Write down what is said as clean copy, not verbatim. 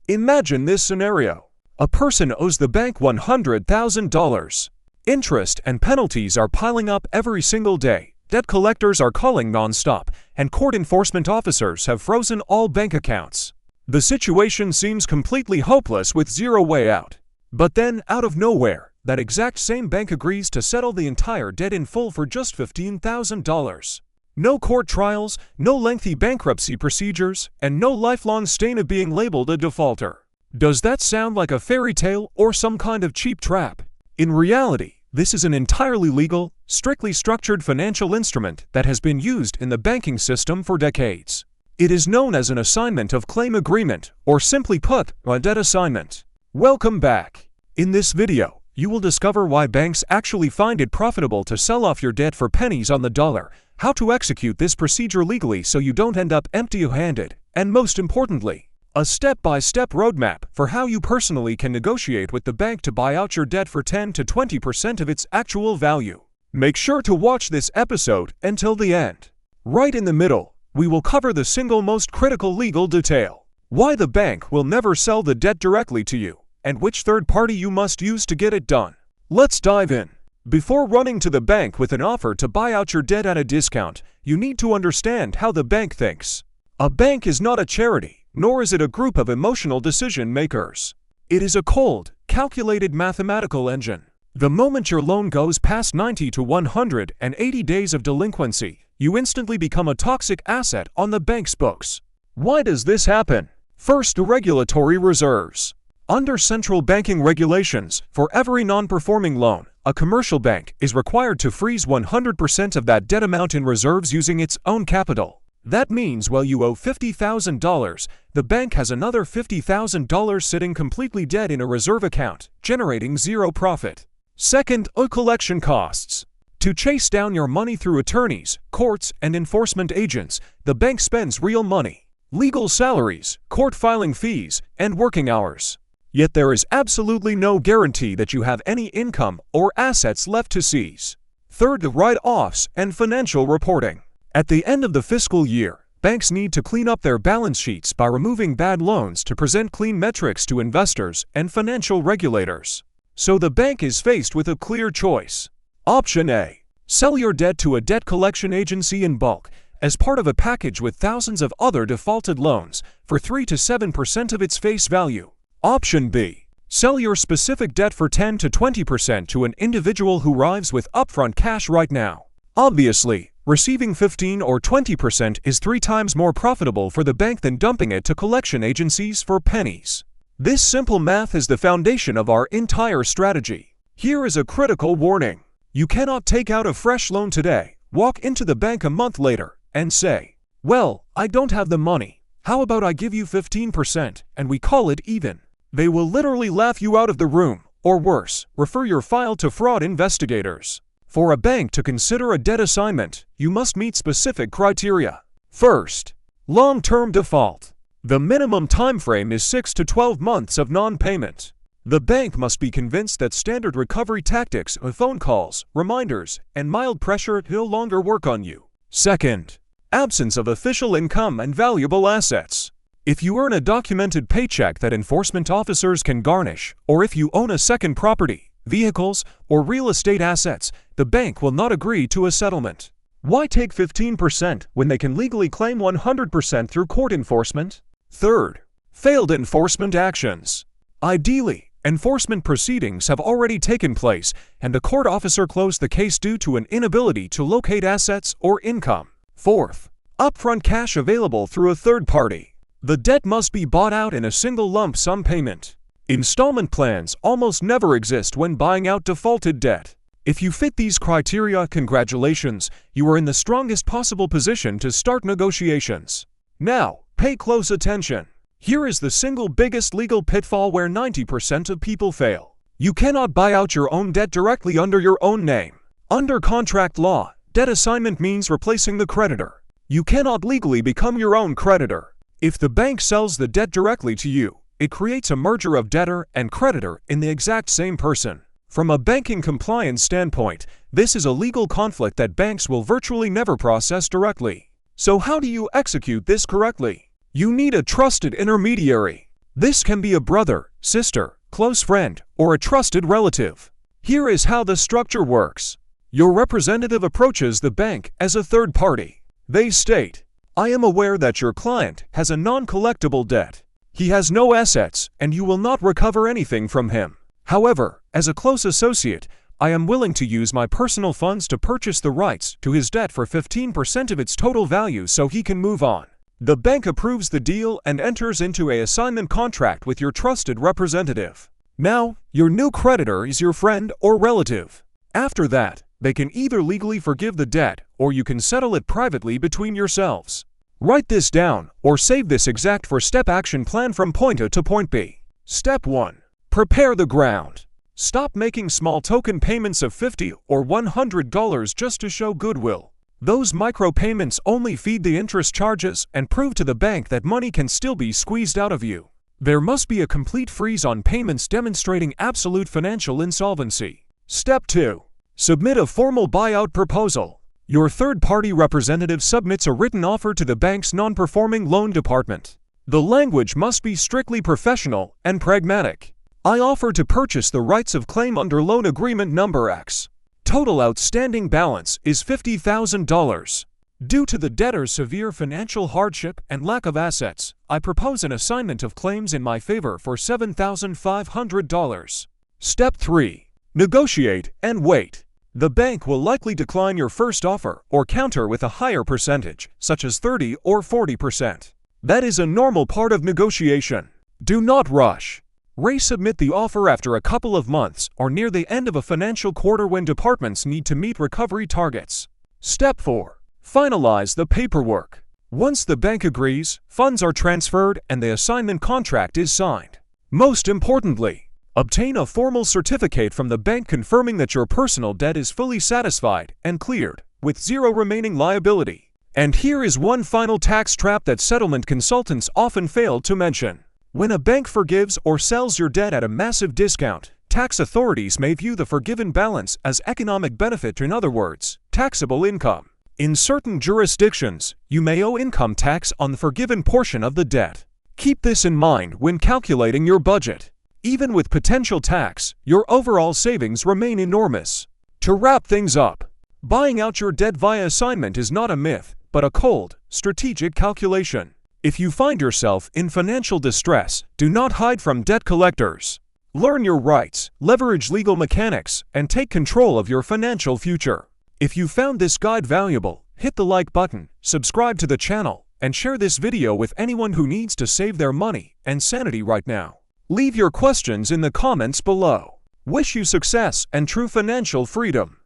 Imagine this scenario. A person owes the bank $100,000. Interest and penalties are piling up every single day. Debt collectors are calling non-stop, and court enforcement officers have frozen all bank accounts. The situation seems completely hopeless with zero way out. But then, out of nowhere, that exact same bank agrees to settle the entire debt in full for just $15,000. No court trials, no lengthy bankruptcy procedures, and no lifelong stain of being labeled a defaulter. Does that sound like a fairy tale or some kind of cheap trap? In reality, this is an entirely legal, strictly structured financial instrument that has been used in the banking system for decades. It is known as an assignment of claim agreement, or simply put, a debt assignment. Welcome back. In this video, you will discover why banks actually find it profitable to sell off your debt for pennies on the dollar, how to execute this procedure legally so you don't end up empty-handed, and most importantly, a step-by-step roadmap for how you personally can negotiate with the bank to buy out your debt for 10 to 20% of its actual value. Make sure to watch this episode until the end. Right in the middle, we will cover the single most critical legal detail: why the bank will never sell the debt directly to you, and which third party you must use to get it done. Let's dive in. Before running to the bank with an offer to buy out your debt at a discount, you need to understand how the bank thinks. A bank is not a charity, nor is it a group of emotional decision makers. It is a cold, calculated mathematical engine. The moment your loan goes past 90 to 180 days of delinquency, you instantly become a toxic asset on the bank's books. Why does this happen? First, the regulatory reserves. Under central banking regulations, for every non-performing loan, a commercial bank is required to freeze 100% of that debt amount in reserves using its own capital. That means while you owe $50,000, the bank has another $50,000 sitting completely dead in a reserve account, generating zero profit. Second, collection costs. To chase down your money through attorneys, courts, and enforcement agents, the bank spends real money: legal salaries, court filing fees, and working hours. Yet there is absolutely no guarantee that you have any income or assets left to seize. Third, the write-offs and financial reporting. At the end of the fiscal year, banks need to clean up their balance sheets by removing bad loans to present clean metrics to investors and financial regulators. So the bank is faced with a clear choice. Option A: sell your debt to a debt collection agency in bulk, as part of a package with thousands of other defaulted loans, for 3 to 7% of its face value. Option B: sell your specific debt for 10 to 20% to an individual who arrives with upfront cash right now. Obviously, receiving 15 or 20% is 3 times more profitable for the bank than dumping it to collection agencies for pennies. This simple math is the foundation of our entire strategy. Here is a critical warning. You cannot take out a fresh loan today, walk into the bank a month later, and say, "Well, I don't have the money. How about I give you 15% and we call it even?" They will literally laugh you out of the room, or worse, refer your file to fraud investigators. For a bank to consider a debt assignment, you must meet specific criteria. First, long-term default. The minimum time frame is 6 to 12 months of non-payment. The bank must be convinced that standard recovery tactics of phone calls, reminders, and mild pressure no longer work on you. Second, absence of official income and valuable assets. If you earn a documented paycheck that enforcement officers can garnish, or if you own a second property, vehicles, or real estate assets, the bank will not agree to a settlement. Why take 15% when they can legally claim 100% through court enforcement? Third, failed enforcement actions. Ideally, enforcement proceedings have already taken place, and the court officer closed the case due to an inability to locate assets or income. Fourth, upfront cash available through a third party. The debt must be bought out in a single lump sum payment. Installment plans almost never exist when buying out defaulted debt. If you fit these criteria, congratulations, you are in the strongest possible position to start negotiations. Now, pay close attention. Here is the single biggest legal pitfall where 90% of people fail. You cannot buy out your own debt directly under your own name. Under contract law, debt assignment means replacing the creditor. You cannot legally become your own creditor. If the bank sells the debt directly to you, it creates a merger of debtor and creditor in the exact same person. From a banking compliance standpoint, this is a legal conflict that banks will virtually never process directly. So how do you execute this correctly? You need a trusted intermediary. This can be a brother, sister, close friend, or a trusted relative. Here is how the structure works. Your representative approaches the bank as a third party. They state, "I am aware that your client has a non-collectible debt. He has no assets, and you will not recover anything from him. However, as a close associate, I am willing to use my personal funds to purchase the rights to his debt for 15% of its total value so he can move on." The bank approves the deal and enters into an assignment contract with your trusted representative. Now, your new creditor is your friend or relative. After that, they can either legally forgive the debt or you can settle it privately between yourselves. Write this down or save this exact four-step action plan from point A to point B. Step 1. Prepare the ground. Stop making small token payments of $50 or $100 just to show goodwill. Those micropayments only feed the interest charges and prove to the bank that money can still be squeezed out of you. There must be a complete freeze on payments demonstrating absolute financial insolvency. Step 2. Submit a formal buyout proposal. Your third-party representative submits a written offer to the bank's non-performing loan department. The language must be strictly professional and pragmatic. I offer to purchase the rights of claim under loan agreement number X. Total outstanding balance is $50,000. Due to the debtor's severe financial hardship and lack of assets, I propose an assignment of claims in my favor for $7,500. Step 3. Negotiate and wait. The bank will likely decline your first offer or counter with a higher percentage, such as 30 or 40%. That is a normal part of negotiation. Do not rush. Resubmit the offer after a couple of months or near the end of a financial quarter when departments need to meet recovery targets. Step 4. Finalize the paperwork. Once the bank agrees, funds are transferred and the assignment contract is signed. Most importantly, obtain a formal certificate from the bank confirming that your personal debt is fully satisfied and cleared, with zero remaining liability. And here is one final tax trap that settlement consultants often fail to mention. When a bank forgives or sells your debt at a massive discount, tax authorities may view the forgiven balance as economic benefit, in other words, taxable income. In certain jurisdictions, you may owe income tax on the forgiven portion of the debt. Keep this in mind when calculating your budget. Even with potential tax, your overall savings remain enormous. To wrap things up, buying out your debt via assignment is not a myth, but a cold, strategic calculation. If you find yourself in financial distress, do not hide from debt collectors. Learn your rights, leverage legal mechanics, and take control of your financial future. If you found this guide valuable, hit the like button, subscribe to the channel, and share this video with anyone who needs to save their money and sanity right now. Leave your questions in the comments below. Wish you success and true financial freedom.